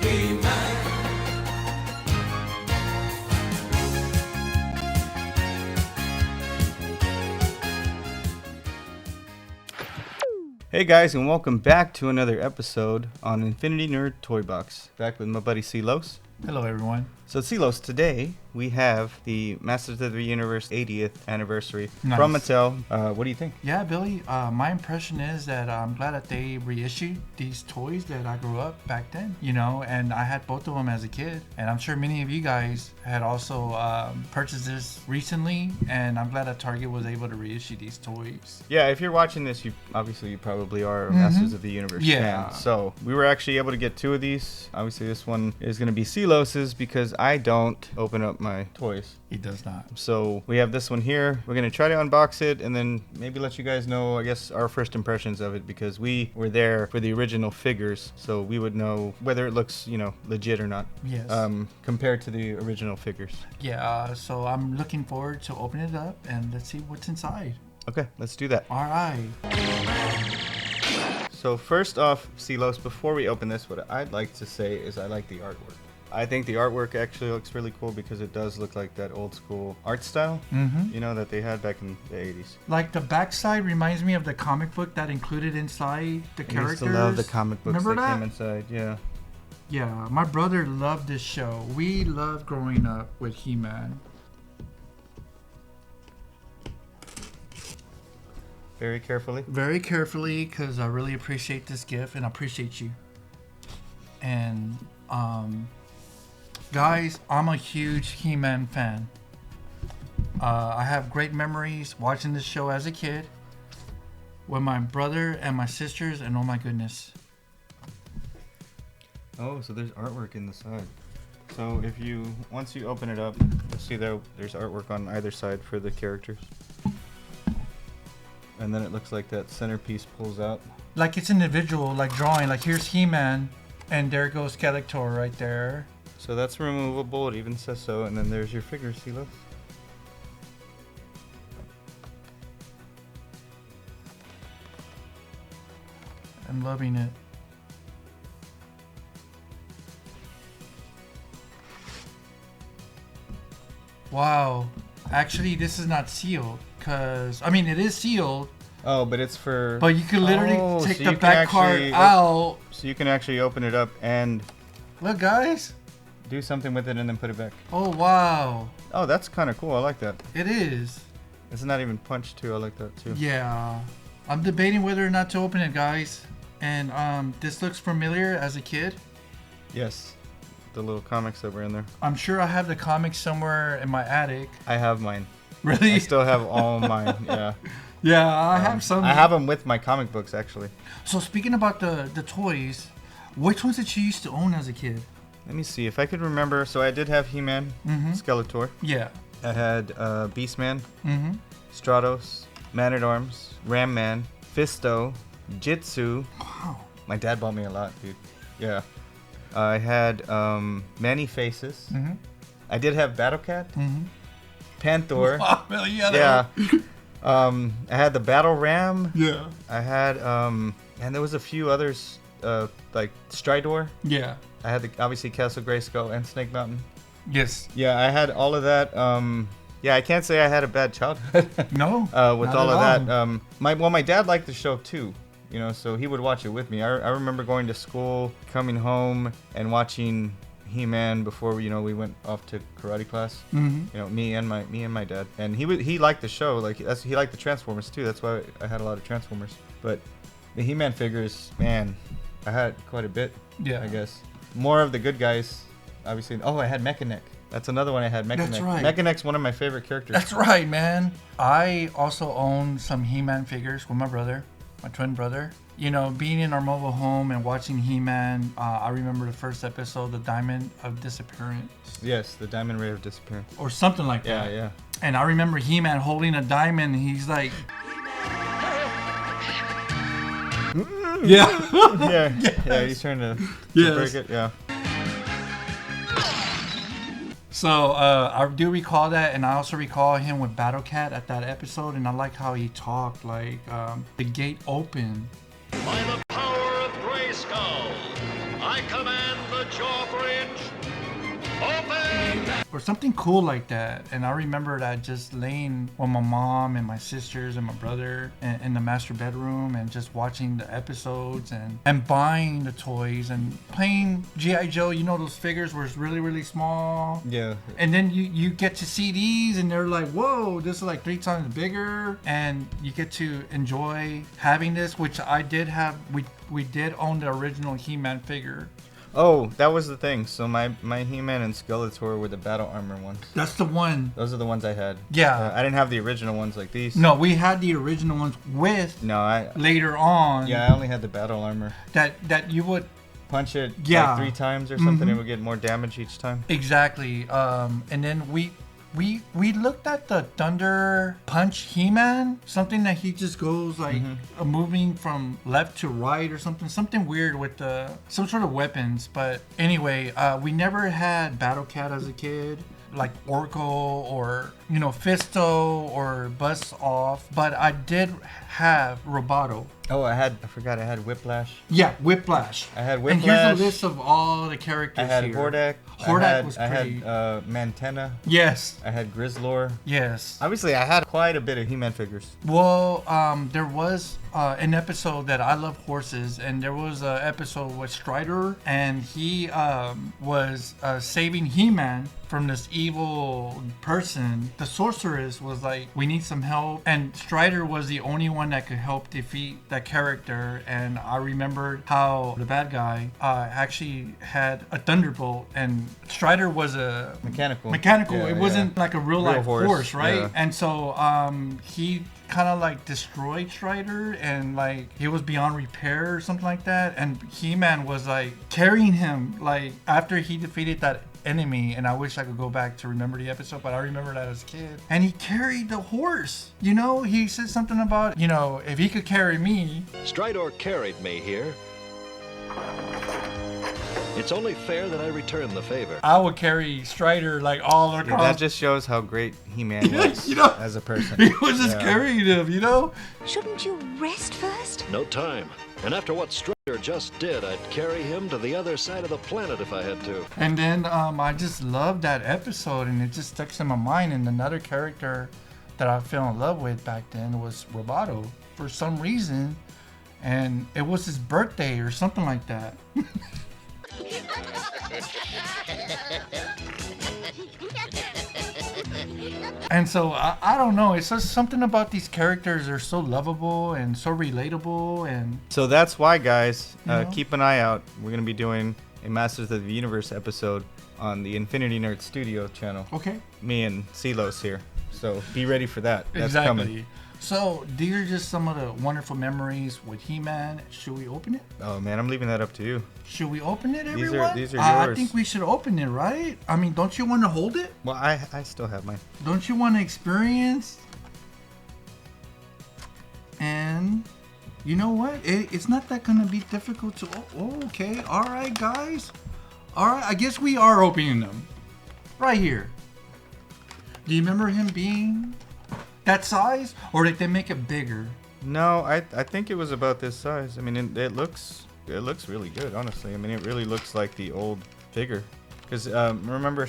Hey guys, and welcome back to another episode on Infinity Nerd Toy Box. Back with my buddy Silos. Hello, everyone. So Silos, today we have the Masters of the Universe 80th anniversary Nice. from Mattel. What do you think? Yeah, Billy, my impression is that I'm glad that they reissued these toys that I grew up back then, you know, and I had both of them as a kid. And I'm sure many of you guys had also purchased this recently, and I'm glad that Target was able to reissue these toys. Yeah, if you're watching this, you probably are a Masters of the Universe Yeah. fan. So we were actually able to get two of these. Obviously, this one is going to be Silos's because I don't open up my toys. He does not. So we have this one here. We're going to try to unbox it and then maybe let you guys know, I guess, our first impressions of it because we were there for the original figures. So we would know whether it looks, you know, legit or not. Yes. Compared to the original figures. Yeah, so I'm looking forward to opening it up and let's see what's inside. Okay, let's do that. All right. So first off, Silos, before we open this, what I'd like to say is I like the artwork. I think the artwork actually looks really cool because it does look like that old school art style, you know, that they had back in the 80s. Like the backside reminds me of the comic book that included inside the characters. I used to love the comic books Remember that that? came inside, yeah. Yeah, my brother loved this show. We loved growing up with He-Man. Very carefully. Very carefully, because I really appreciate this gift and I appreciate you. And, guys, I'm a huge He-Man fan. I have great memories watching this show as a kid with my brother and my sisters, and oh my goodness. Oh, so there's artwork in the side. So once you open it up, you'll see there's artwork on either side for the characters. And then it looks like that centerpiece pulls out. Like it's individual, like drawing. Like here's He-Man, and there goes Skeletor right there. So that's removable, it even says so, and then there's your figure, Silas. I'm loving it. Wow. Actually, this is not sealed, because, I mean, it is sealed, Oh, but it's for... but you can literally take so the you can back card actually out. So you can actually open it up and Look, guys. do something with it and then put it back. Oh, wow. Oh, that's kind of cool. I like that. It is. It's not even punched too. I like that too. Yeah. I'm debating whether or not to open it, guys. And this looks familiar as a kid. Yes. The little comics that were in there. I'm sure I have the comics somewhere in my attic. I have mine. Really? I still have all mine. Yeah. Yeah, I have some. I have them with my comic books actually. So speaking about the toys, which ones did you used to own as a kid? Let me see if I could remember. So I did have He-Man, Skeletor. Yeah. I had Beastman, Mm-hmm. Stratos, Man-at-Arms, Ram-Man, Fisto, Jitsu. Wow. My dad bought me a lot, dude. Yeah. I had Many Faces. Mm-hmm. I did have Battle Cat, Mm-hmm. Panther. Wow, yeah. Yeah. I had the Battle Ram. Yeah. I had and there was a few others like Stridor. Yeah. I had obviously Castle Grayskull and Snake Mountain. Yes. Yeah, I had all of that. Yeah, I can't say I had a bad childhood. No. With not all of at that. My dad liked the show too. You know, so he would watch it with me. I remember going to school, coming home, and watching He-Man before we went off to karate class. Mm-hmm. You know, me and my dad, and he liked the show. Like he liked the Transformers too. That's why I had a lot of Transformers. But the He-Man figures, man, I had quite a bit. Yeah. I guess more of the good guys, obviously. Oh, I had Mechaneck. That's another one I had. Mechaneck. That's right. Mechaneck's one of my favorite characters. That's right, man. I also own some He-Man figures with my brother, my twin brother. You know, being in our mobile home and watching He-Man, I remember the first episode, The Diamond of Disappearance. Yes, the Diamond Ray of Disappearance. Or something like Yeah, that. yeah. And I remember He-Man holding a diamond, and he's like... Yeah. Yeah, yeah, he's trying to Yes. break it. Yeah. So I do recall that, and I also recall him with Battle Cat at that episode, and I like how he talked, like the gate opened. By the power of Grayskull, I command the jaw bridge. Open! Or something cool like that. And I remember that just laying with my mom and my sisters and my brother in the master bedroom and just watching the episodes and buying the toys and playing G.I. Joe. You know, those figures were really, really small. Yeah. And then you get to see these and they're like, whoa, this is like 3 times bigger. And you get to enjoy having this, which I did have. We did own the original He-Man figure. Oh, that was the thing. So my He-Man and Skeletor were the battle armor ones. That's the one. Those are the ones I had. Yeah. I didn't have the original ones like these. No, we had the original ones with. No, later on. Yeah, I only had the battle armor. That you would punch it yeah. like 3 times or something. It would get more damage each time. Exactly. And then we looked at the Thunder Punch He-Man, something that he just goes like moving from left to right or something weird with some sort of weapons. But anyway, we never had Battle Cat as a kid, like Orko or Fisto or Buzz Off. But I did have Roboto. Oh, I forgot I had Whiplash. Yeah, Whiplash. I had Whiplash. And here's a list of all the characters I had here. Hordak. Was pretty. I had Mantenna. Yes. I had Grizzlor. Yes. Obviously, I had quite a bit of He-Man figures. Well, there was an episode that I love horses, and there was an episode with Strider, and he was saving He-Man from this evil person. The sorceress was like, we need some help, and Strider was the only one that could help defeat that character. And I remembered how the bad guy actually had a thunderbolt, and Strider was a mechanical. Yeah, it wasn't like a real life horse, right? Yeah. And so he kind of like destroyed Strider, and like he was beyond repair or something like that. And He-Man was like carrying him like after he defeated that enemy. And I wish I could go back to remember the episode, but I remember that as a kid. And he carried the horse. He said something about if he could carry me. Strider carried me here. It's only fair that I return the favor. I would carry Strider like all across. That just shows how great He-Man was as a person. He was just carrying him, Shouldn't you rest first? No time. And after what Strider just did, I'd carry him to the other side of the planet if I had to. And then I just loved that episode, and it just sticks in my mind. And another character that I fell in love with back then was Roboto for some reason. And it was his birthday or something like that. And so I don't know, it's just something about these characters are so lovable and so relatable. And so that's why, guys, keep an eye out. We're going to be doing a Masters of the Universe episode on the Infinity Nerd Studio channel. Okay. Me and Silos here. So be ready for that. That's Exactly. coming. So these are just some of the wonderful memories with He-Man. Should we open it? Oh man, I'm leaving that up to you. Should we open it, everyone? These are I yours. think we should open it, right? I mean, don't you want to hold it? Well, I still have mine. Don't you want to experience? And you know what? It's not that going to be difficult to... Oh, okay. All right, guys. All right. I guess we are opening them. Right here. Do you remember him being that size? Or did they make it bigger? No, I think it was about this size. I mean, it looks really good, honestly. I mean, it really looks like the old figure. Because remember,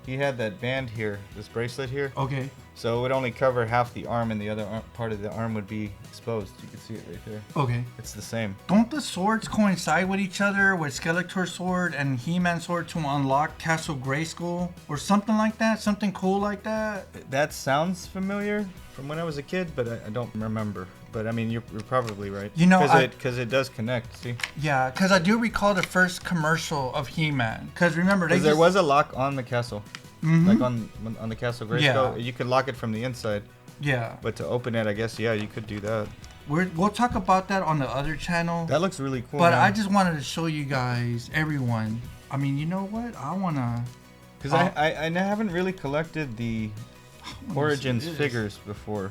he had that band here, this bracelet here. Okay. So it would only cover half the arm, and the other part of the arm would be exposed. You can see it right there. Okay. It's the same. Don't the swords coincide with each other, with Skeletor's sword and He-Man's sword, to unlock Castle Grayskull or something like that? Something cool like that? That sounds familiar from when I was a kid, but I don't remember. But I mean, you're probably right. Because it does connect. See? Yeah, because I do recall the first commercial of He-Man. Because remember, there was a lock on the castle. Like on the Castle Grayskull, you could lock it from the inside. Yeah. But to open it, I guess, you could do that. We'll talk about that on the other channel. That looks really cool. But man. I just wanted to show you guys, everyone. I mean, you know what? I want to... Because I haven't really collected the Origins figures before,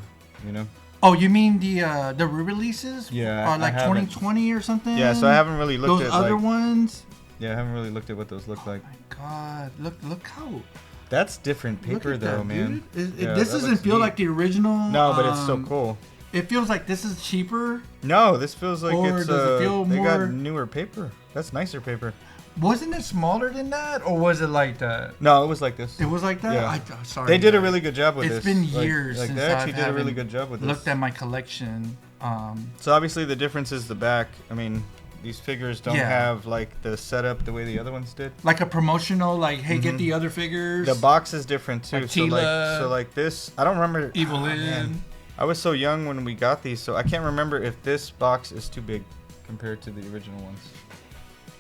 Oh, you mean the re-releases? Yeah. Like 2020 or something? Yeah, so I haven't really looked at those other ones. Yeah, I haven't really looked at what those look like. Oh my God! Look how. That's different paper though, that, man. This doesn't feel like the original. No, but it's so cool. It feels like this is cheaper. No, this feels like or it's does it feel they more... got newer paper. That's nicer paper. Wasn't it smaller than that, or was it like that? No, it was like this. It was like that. Yeah. Sorry, They did a guys. really good job with this. It's been years like since they actually I did a really good job with this. looked at my collection. So obviously the difference is the back. I mean, these figures don't have like the setup the way the other ones did. Like a promotional, like, hey, get the other figures. The box is different too. Like so like this, I don't remember. Evil Man. Lynn. I was so young when we got these, so I can't remember if this box is too big compared to the original ones.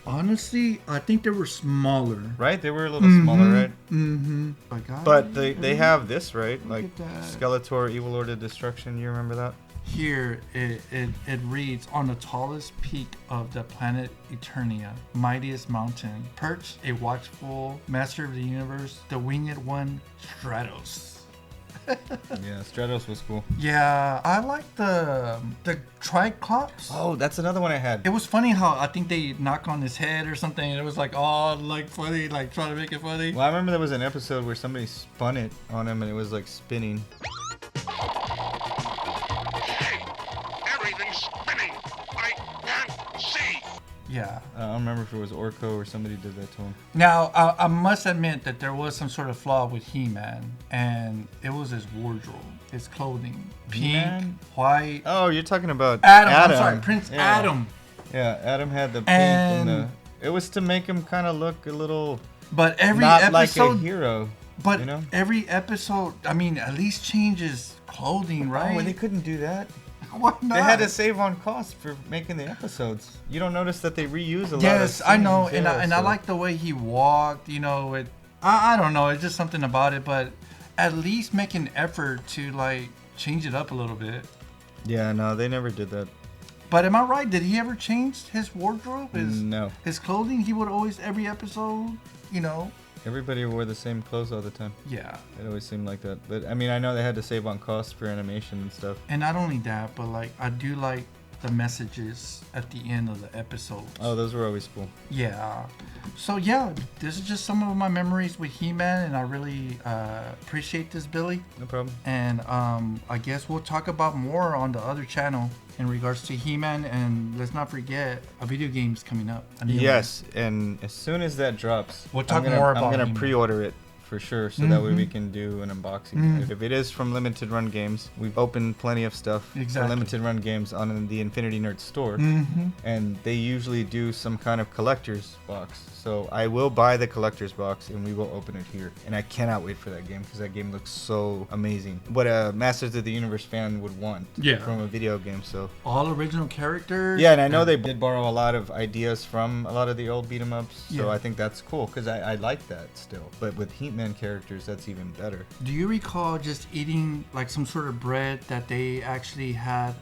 Honestly, I think they were smaller. Right? They were a little smaller, right? Mm-hmm. But they have this, right? Like at that. Skeletor, Evil Lord of Destruction. You remember that? Here it reads, on the tallest peak of the planet Eternia, mightiest mountain, perched a watchful master of the universe, the winged one, Stratos. Yeah, Stratos was cool. Yeah, I like the Triclops. Oh, that's another one I had. It was funny how I think they knock on his head or something, and it was like, oh, like funny, like trying to make it funny. Well, I remember there was an episode where somebody spun it on him and it was like spinning. Everything's spinning. I can't see. Yeah. I don't remember if it was Orko or somebody did that to him. Now, I must admit that there was some sort of flaw with He-Man, and it was his wardrobe, his clothing. Pink, He-Man? white. Oh, you're talking about Adam. I'm sorry, Prince Yeah. Adam. Yeah, Adam had the pink And- and the... It was to make him kind of look a little... But every not like episode, a hero, but you know? every episode, I mean, at least change his clothing, right? Oh, they couldn't do that. Why not? They had to save on cost for making the episodes. You don't notice that they reuse a lot of Yes, I know, scenes, yeah, and I like the way he walked. You know, I don't know, it's just something about it. But at least make an effort to like change it up a little bit. Yeah, no, they never did that. But am I right? Did he ever change his wardrobe? No. His clothing? He would always every episode, you know. Everybody wore the same clothes all the time. Yeah. It always seemed like that. But I mean, I know they had to save on costs for animation and stuff. And not only that, but like I do like the messages at the end of the episodes. Oh, those were always cool. Yeah. So yeah, this is just some of my memories with He-Man, and I really appreciate this, Billy. No problem. And I guess we'll talk about more on the other channel in regards to He-Man, and let's not forget a video game's coming up. A new Yes, and as soon as that drops, We'll talk I'm gonna, more about I'm gonna He-Man. pre-order it for sure, so that way we can do an unboxing. If it is from Limited Run Games, we've opened plenty of stuff for Exactly. Limited Run Games on the Infinity Nerd store, and they usually do some kind of collector's box. So I will buy the collector's box and we will open it here. And I cannot wait for that game because that game looks so amazing. What a Masters of the Universe fan would want from a video game. So all original characters. yeah, and I know they did borrow a lot of ideas from a lot of the old beat 'em ups. So Yeah. I think that's cool because I like that still. But with He-Man characters, that's even better. Do you recall just eating like some sort of bread that they actually had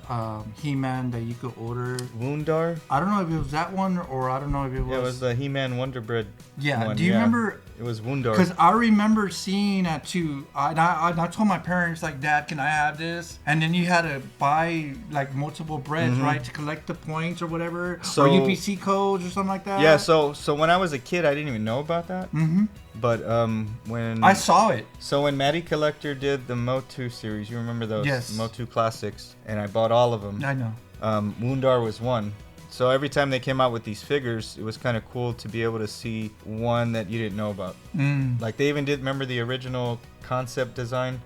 He-Man that you could order? Woundar? I don't know if it was that one or I don't know if it was. Yeah, it was the He-Man Wonder Bread. Yeah, one, do you remember? It was Woundar. Because I remember seeing that too. I told my parents, like, Dad, can I have this? And then you had to buy like multiple breads, right, to collect the points or whatever, So- or UPC codes or something like that. Yeah, so when I was a kid, I didn't even know about that. But when I saw it. So when Matty Collector did the MOTU series, you remember those? Yes. MOTU Classics, and I bought all of them. I know. Woundar was one. So every time they came out with these figures, it was kind of cool to be able to see one that you didn't know about. Like they even did, remember the original concept design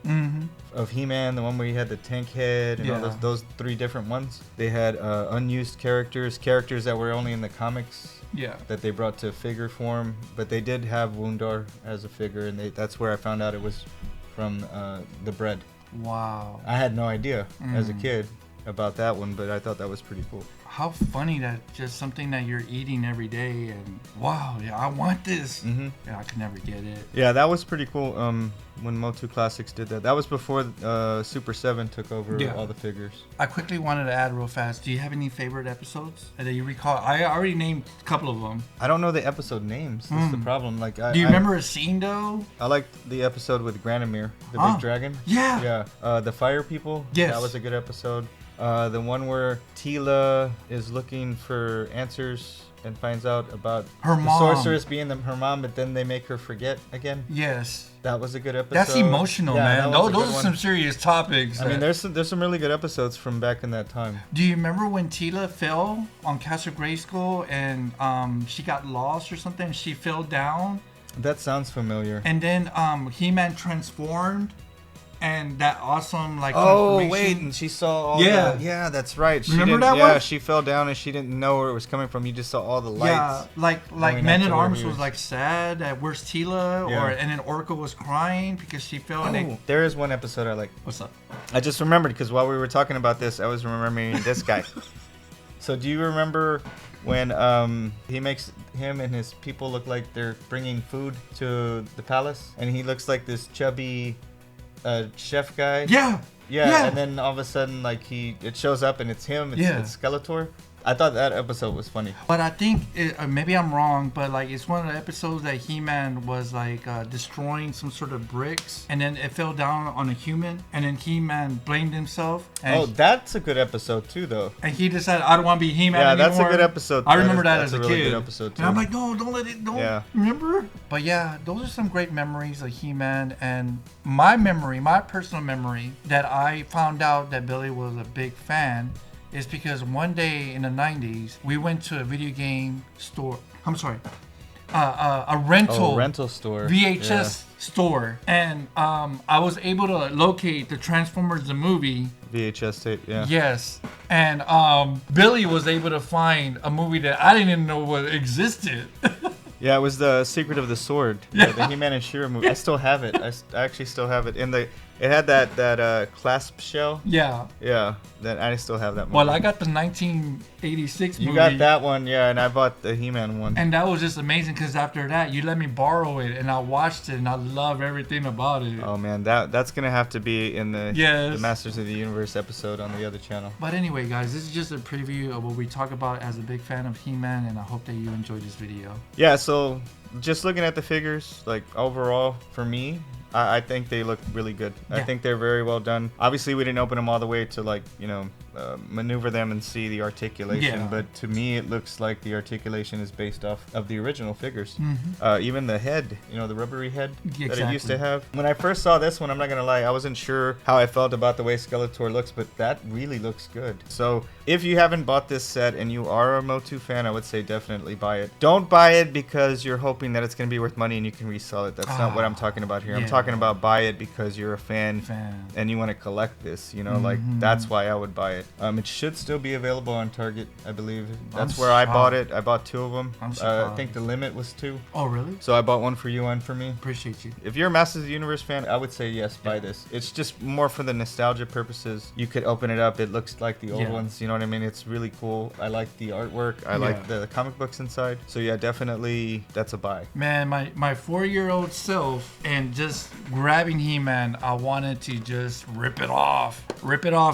of He-Man, the one where he had the tank head and all Yeah. those three different ones. They had unused characters that were only in the comics. Yeah. That they brought to figure form, but they did have Woundar as a figure, and that's where I found out it was from the bread. Wow. I had no idea as a kid about that one, but I thought that was pretty cool. How funny that just something that you're eating every day, and wow, yeah, I want this. Yeah, I could never get it. Yeah, that was pretty cool. When MOTU Classics did that, that was before Super 7 took over all the figures. I quickly wanted to add real fast. Do you have any favorite episodes that you recall? I already named a couple of them. I don't know the episode names. That's the problem. Like, Do you remember a scene though? I liked the episode with Granomir, the big dragon. Yeah. Yeah. The Fire People. Yes. That was a good episode. The one where Tila is looking for answers and finds out about Her the mom. sorceress being her mom, but then they make her forget again. Yes. That was a good episode. That's emotional, Yeah, man. that was a Those good are one. some serious topics. I mean, there's some really good episodes from back in that time. Do you remember when Tila fell on Castle Grayskull and she got lost or something? She fell down, That sounds familiar. and then He-Man transformed, and that awesome like Oh transformation. wait, and she saw all Yeah. yeah, that's right. She Remember didn't- that one? she fell down and she didn't know where it was coming from. You just saw all the lights. Yeah, like going Men up at to where Arms he was was. like sad that where's Tila, Yeah. and then Orca was crying because she fell. And Oh, there is one episode I like. what's up? I just remembered because while we were talking about this, I was remembering this guy. So do you remember when he makes him and his people look like they're bringing food to the palace, and he looks like this chubby chef guy? Yeah. Yeah, and then all of a sudden, like it shows up and it's him. It's Skeletor. I thought that episode was funny. But I think maybe I'm wrong, but like it's one of the episodes that He-Man was like destroying some sort of bricks, and then it fell down on a human, and then He-Man blamed himself. And Oh, that's a good episode too, though. and he decided I don't want to be He-Man Yeah, anymore. that's a good episode. I remember that That's as a really kid. good episode And I'm too. like, no, don't let it. Don't. Yeah. Remember? But yeah, those are some great memories of He-Man, and my personal memory that I found out that Billy was a big fan is because one day in the 90s we went to a video game store. I'm sorry, a rental store. VHS store, and I was able to locate the Transformers the movie. VHS tape. Yeah. Yes, and Billy was able to find a movie that I didn't even know what existed. Yeah, it was the Secret of the Sword. Yeah. The He-Man and She-Ra movie. I still have it. I actually still have it. It had that clasp shell. Yeah. Yeah, that I still have that movie. Well, I got the 1986 movie. You got that one, yeah, and I bought the He-Man one. And that was just amazing because after that, you let me borrow it, and I watched it, and I love everything about it. Oh man, that's gonna have to be in the Yes. Masters of the Universe episode on the other channel. But anyway, guys, this is just a preview of what we talk about as a big fan of He-Man, and I hope that you enjoyed this video. Yeah, so just looking at the figures, like overall for me, I think they look really good. I Yeah. think they're very well done. Obviously, we didn't open them all the way to maneuver them and see the articulation. Yeah. But to me, it looks like the articulation is based off of the original figures. Even the head, the rubbery head that it used to Exactly. have. When I first saw this one, I'm not gonna lie, I wasn't sure how I felt about the way Skeletor looks, but that really looks good. So if you haven't bought this set and you are a MOTU fan, I would say definitely buy it. Don't buy it because you're hoping that it's gonna be worth money and you can resell it. That's not what I'm talking about here. I'm yeah. talking about buy it because you're a fan. And you want to collect this, like that's why I would buy it. It should still be available on Target, I believe. That's where I bought it. I bought 2 of them. I'm I surprised. think the limit was 2. Oh, really? So I bought one for you and for me. Appreciate you. If you're a Masters of the Universe fan, I would say yes, buy this. It's just more for the nostalgia purposes. You could open it up. It looks like the old Yeah. ones. You know what I mean? It's really cool. I like the artwork. I like the comic books inside. So yeah, definitely that's a buy. Man, my 4-year-old self, and just grabbing He-Man, I wanted to just rip it off,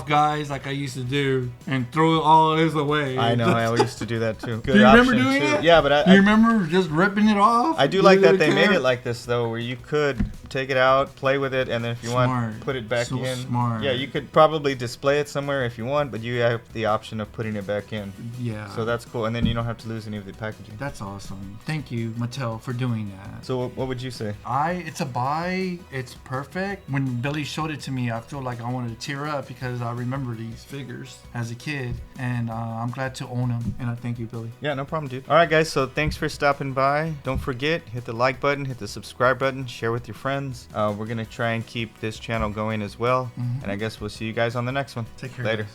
guys, like I used to do, and throw all his away. I know. I used to do that too. Good Do you remember option, doing too. it? Yeah, but Do you remember just ripping it off? I do like that they made care? it like this though, where you could take it out, play with it, and then if you Smart. want, put it back So in. smart. Yeah, you could probably display it somewhere if you want, but you have the option of putting it back in. Yeah. So that's cool, and then you don't have to lose any of the packaging. That's awesome. Thank you, Mattel, for doing that. So what would you say? It's a buy. It's perfect. When Billy showed it to me, I feel like I wanted to tear up because I remember these figures as a kid, and I'm glad to own them. And I thank you, Billy. Yeah, no problem, dude. All right, guys. So thanks for stopping by. Don't forget, hit the like button, hit the subscribe button, share with your friends. We're gonna try and keep this channel going as well. And I guess we'll see you guys on the next one. Take care, Later. guys.